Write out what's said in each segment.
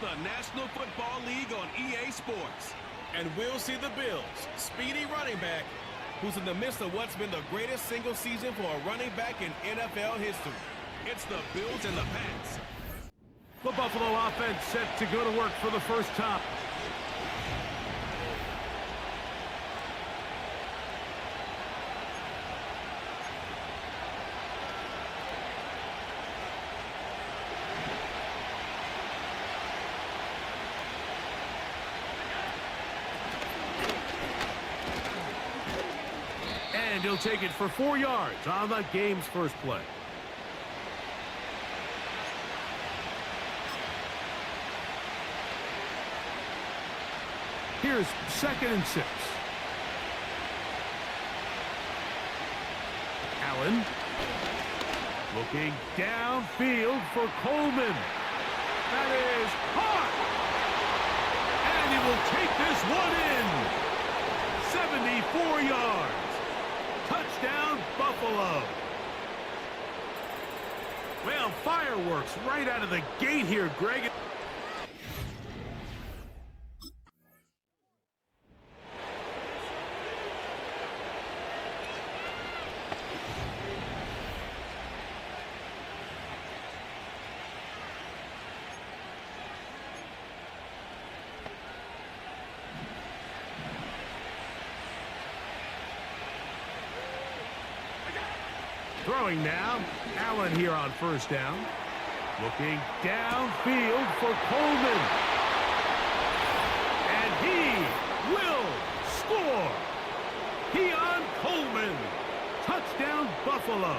the National Football League on EA Sports. And we'll see the Bills' speedy running back, who's in the midst of what's been the greatest single season for a running back in NFL history. It's the Bills and the Pats. The Buffalo offense set to go to work for the first time. And he'll take it for 4 yards on the game's first play. Here's 2nd and 6. Allen looking downfield for Coleman. That is caught. And he will take this one in. 74 yards. Touchdown, Buffalo. Well, fireworks right out of the gate here, Greg. Throwing now, Allen here on first down. Looking downfield for Coleman. And he will score. Keon Coleman. Touchdown, Buffalo.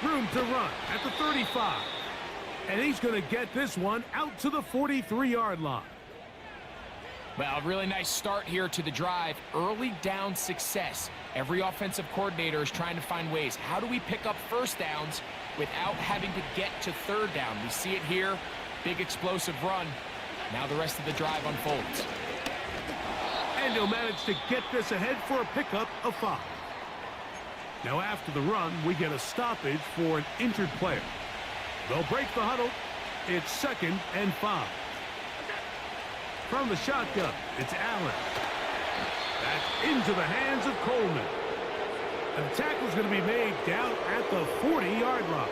Room to run at the 35. And he's going to get this one out to the 43-yard line. Well, a really nice start here to the drive. Early down success. Every offensive coordinator is trying to find ways. How do we pick up first downs without having to get to third down? We see it here. Big explosive run. Now the rest of the drive unfolds. And he'll manage to get this ahead for a pickup of 5. Now after the run, we get a stoppage for an injured player. They'll break the huddle. It's 2nd and 5. From the shotgun, it's Allen. That's into the hands of Coleman. And the tackle's going to be made down at the 40-yard line.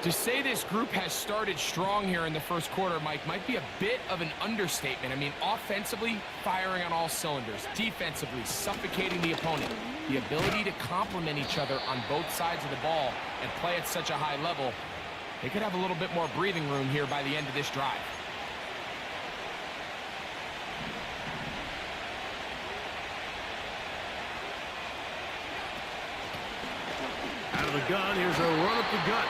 To say this group has started strong here in the first quarter, Mike, might be a bit of an understatement. I mean, offensively, firing on all cylinders. Defensively, suffocating the opponent. The ability to complement each other on both sides of the ball and play at such a high level, they could have a little bit more breathing room here by the end of this drive. Out of the gun, here's a run up the gut.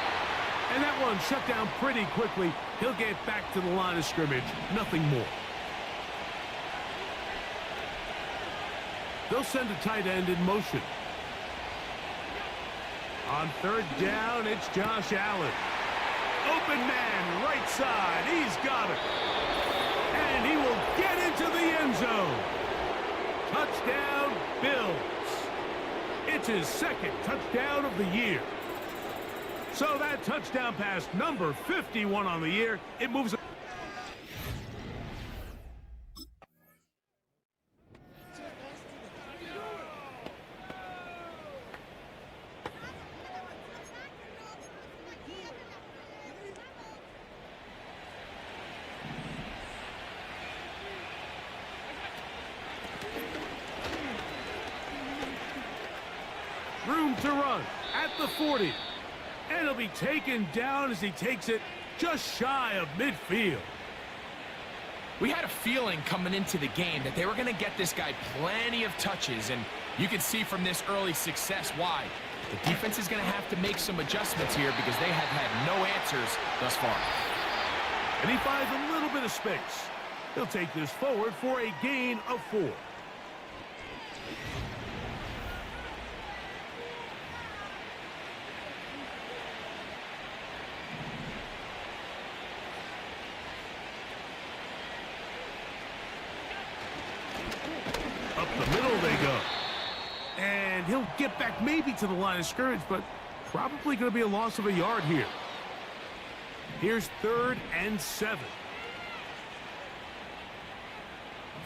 And that one shut down pretty quickly. He'll get back to the line of scrimmage. Nothing more. They'll send a tight end in motion. On 3rd down, it's Josh Allen. Open man, right side. He's got it. And he will get into the end zone. Touchdown, Bills. It's his 2nd touchdown of the year. So that touchdown pass, number 51 on the year, it moves. Room to run at the 40. And he'll be taken down as he takes it just shy of midfield. We had a feeling coming into the game that they were going to get this guy plenty of touches, and you can see from this early success why. The defense is going to have to make some adjustments here because they have had no answers thus far. And he finds a little bit of space. He'll take this forward for a gain of 4. Up the middle they go. And he'll get back maybe to the line of scrimmage, but probably going to be a loss of a yard here. Here's 3rd and 7.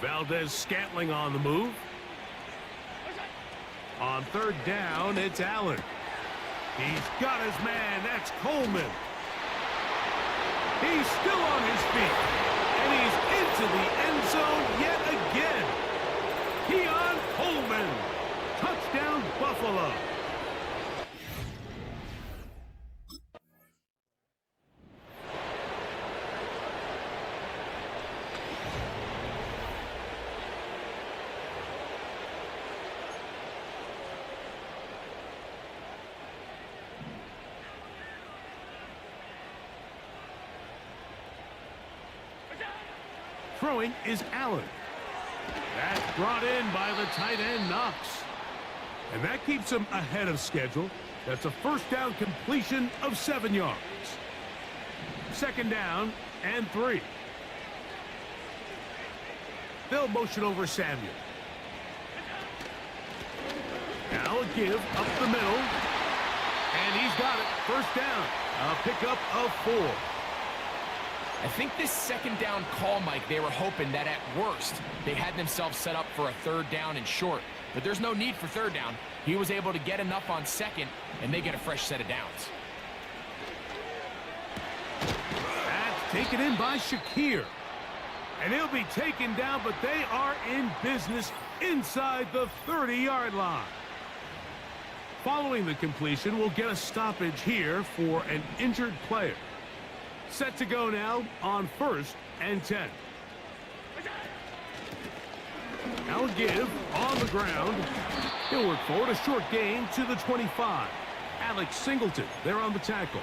Valdez-Scantling on the move. On 3rd down, it's Allen. He's got his man. That's Coleman. He's still on his feet. And he's into the end zone yet again. Keon Coleman. Touchdown, Buffalo. Throwing is Allen. That's brought in by the tight end, Knox. And that keeps him ahead of schedule. That's a first down completion of 7 yards. 2nd down and 3. They'll motion over Samuel. Now a give up the middle. And he's got it. First down. A pickup of 4. I think this 2nd down call, Mike, they were hoping that at worst they had themselves set up for a 3rd down and short. But there's no need for 3rd down. He was able to get enough on 2nd, and they get a fresh set of downs. That's taken in by Shakir. And he'll be taken down, but they are in business inside the 30-yard line. Following the completion, we'll get a stoppage here for an injured player. Set to go now on 1st and 10. Now a give on the ground. He'll work forward, a short gain to the 25. Alex Singleton there on the tackle.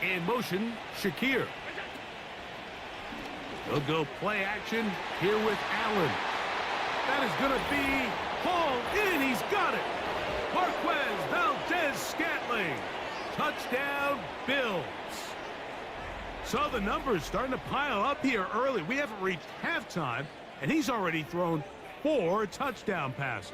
In motion, Shakir. They'll go play action here with Allen. That is going to be hauled in. He's got it. Marquez Valdez-Scantling. Touchdown, Bills. So the numbers starting to pile up here early. We haven't reached halftime, and he's already thrown 4 touchdown passes.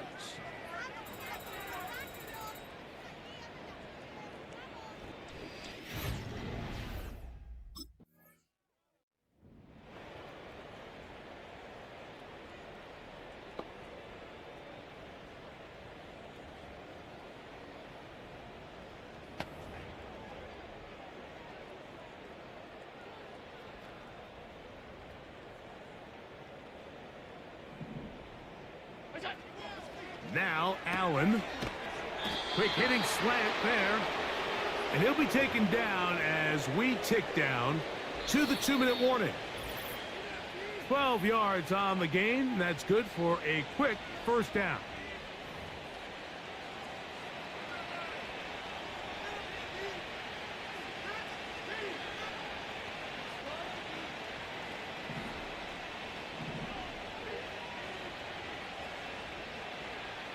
Now Allen. Quick hitting slant there. And he'll be taken down as we tick down to the 2-minute warning. 12 yards on the gain. That's good for a quick first down.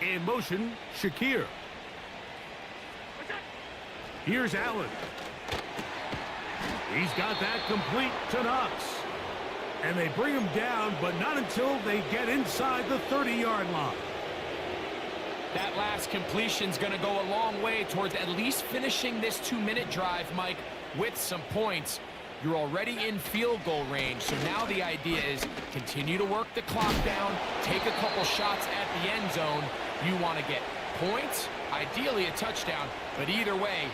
In motion, Shakir. Here's Allen. He's got that complete to Knox. And they bring him down, but not until they get inside the 30-yard line. That last completion's going to go a long way towards at least finishing this 2-minute drive, Mike, with some points. You're already in field goal range, so now the idea is continue to work the clock down, take a couple shots at the end zone. You want to get points, ideally a touchdown, but either way,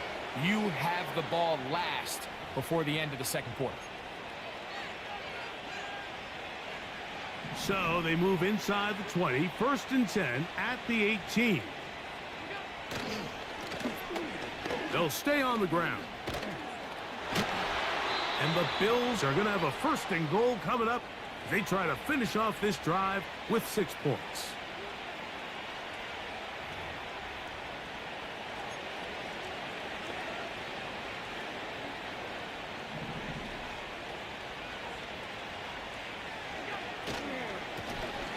you have the ball last before the end of the second quarter. So they move inside the 20, 1st and 10 at the 18. They'll stay on the ground. And the Bills are going to have a 1st and goal coming up. They try to finish off this drive with 6 points.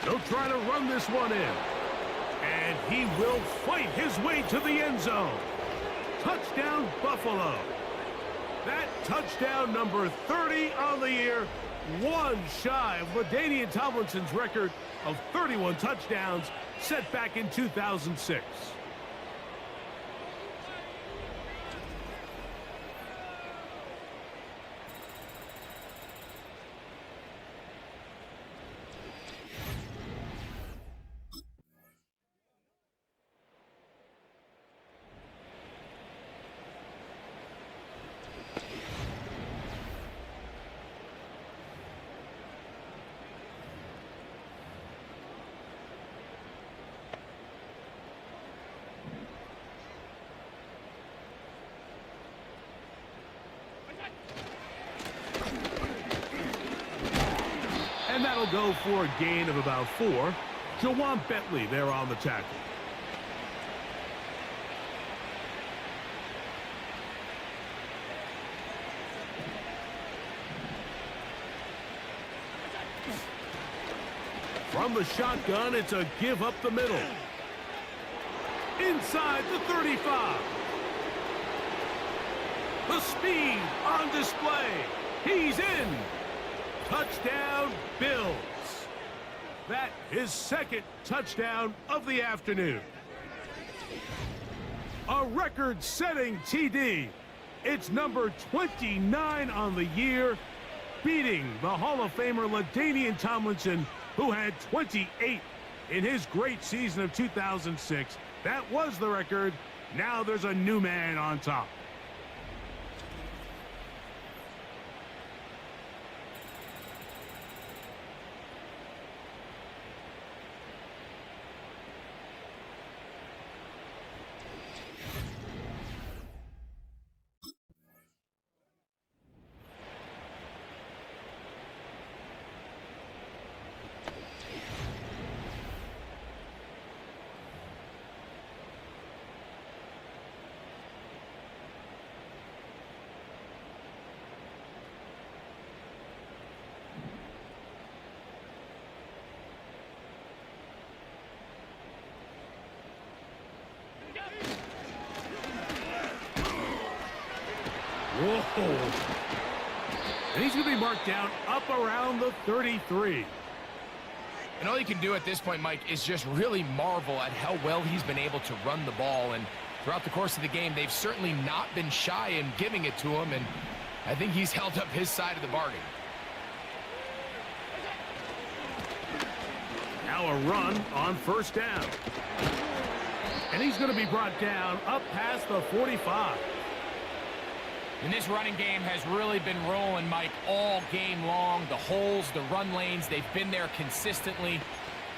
He'll try to run this one in. And he will fight his way to the end zone. Touchdown, Buffalo. That touchdown number 30 on the year, one shy of LaDainian Tomlinson's record of 31 touchdowns set back in 2006. And that'll go for a gain of about 4. Jawan Bentley there on the tackle. From the shotgun, it's a give up the middle. Inside the 35. The speed on display. He's in. Touchdown, Bills. That is second touchdown of the afternoon. A record-setting TD. It's number 29 on the year, beating the Hall of Famer LaDainian Tomlinson, who had 28 in his great season of 2006. That was the record. Now there's a new man on top. Whoa. And he's going to be marked down up around the 33. And all you can do at this point, Mike, is just really marvel at how well he's been able to run the ball. And throughout the course of the game, they've certainly not been shy in giving it to him. And I think he's held up his side of the bargain. Now a run on first down. And he's going to be brought down up past the 45. And this running game has really been rolling, Mike, all game long. The holes, the run lanes, they've been there consistently.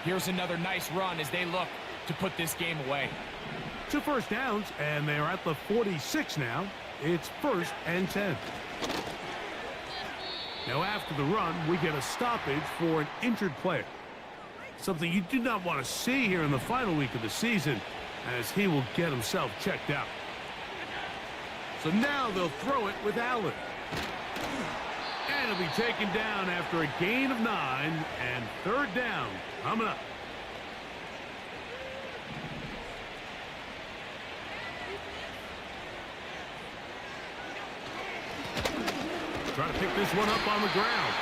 Here's another nice run as they look to put this game away. 2 first downs, and they're at the 46 now. It's 1st and 10. Now after the run, we get a stoppage for an injured player. Something you do not want to see here in the final week of the season, as he will get himself checked out. So now they'll throw it with Allen. And it'll be taken down after a gain of 9, and 3rd down coming up. Trying to pick this one up on the ground.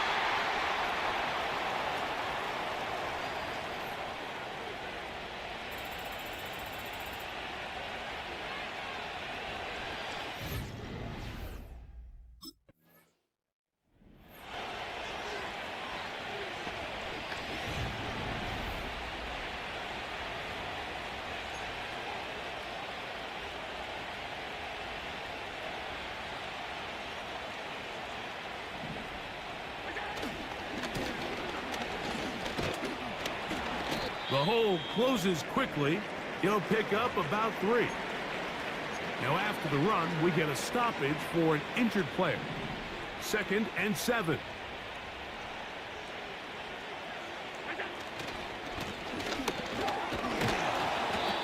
The hole closes quickly. He'll pick up about 3. Now after the run, we get a stoppage for an injured player. 2nd and 7.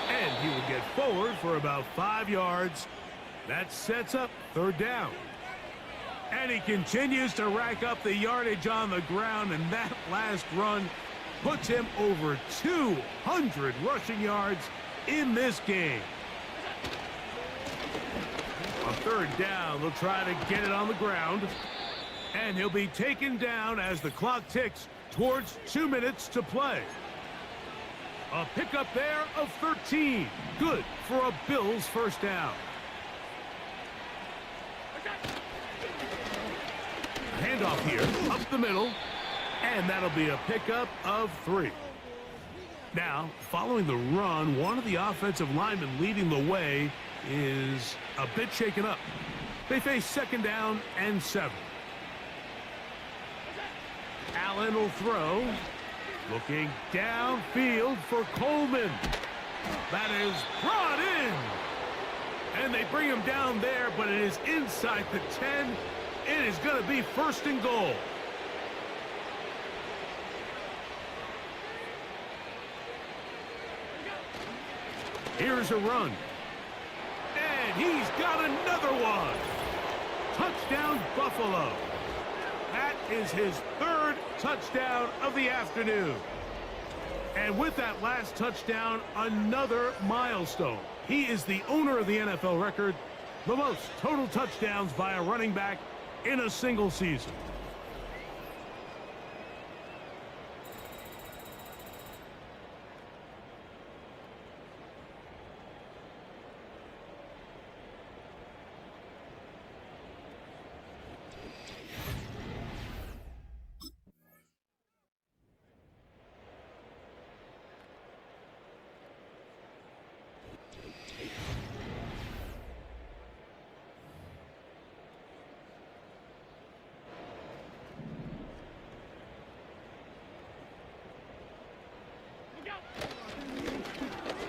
And he will get forward for about 5 yards. That sets up 3rd down. And he continues to rack up the yardage on the ground, and that last run puts him over 200 rushing yards in this game. On third down, they'll try to get it on the ground. And he'll be taken down as the clock ticks towards 2 minutes to play. A pickup there of 13. Good for a Bills first down. A handoff here, up the middle. And that'll be a pickup of 3. Now, following the run, one of the offensive linemen leading the way is a bit shaken up. They face second down and 7. Allen will throw. Looking downfield for Coleman. That is brought in. And they bring him down there, but it is inside the 10. It is going to be first and goal. Here's a run. And he's got another one. Touchdown, Buffalo. That is his 3rd touchdown of the afternoon. And with that last touchdown, another milestone. He is the owner of the NFL record, the most total touchdowns by a running back in a single season.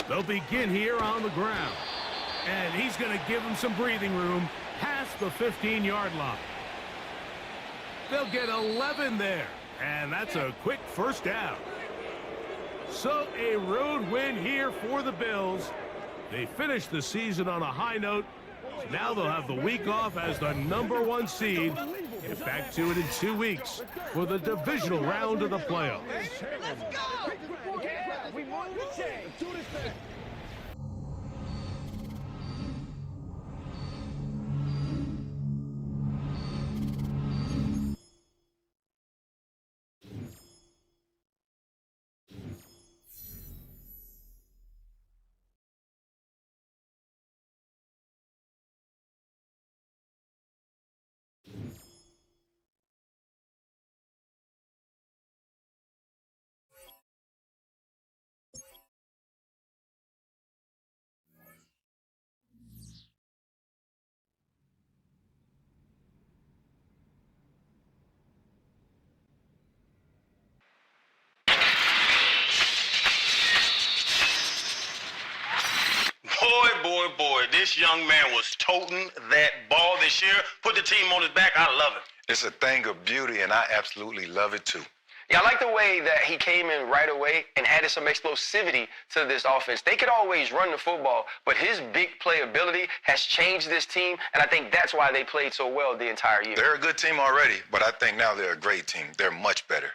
They'll begin here on the ground. And he's going to give him some breathing room past the 15-yard line. They'll get 11 there. And that's a quick first down. So a road win here for the Bills. They finished the season on a high note. Now they'll have the week off as the #1 seed. Get back to it in 2 weeks for the divisional round of the playoffs. Let's go! We won the chain. Do this thing. Boy, this young man was toting that ball this year. Put the team on his back. I love it. It's a thing of beauty, and I absolutely love it, too. Yeah, I like the way that he came in right away and added some explosivity to this offense. They could always run the football, but his big playability has changed this team, and I think that's why they played so well the entire year. They're a good team already, but I think now they're a great team. They're much better.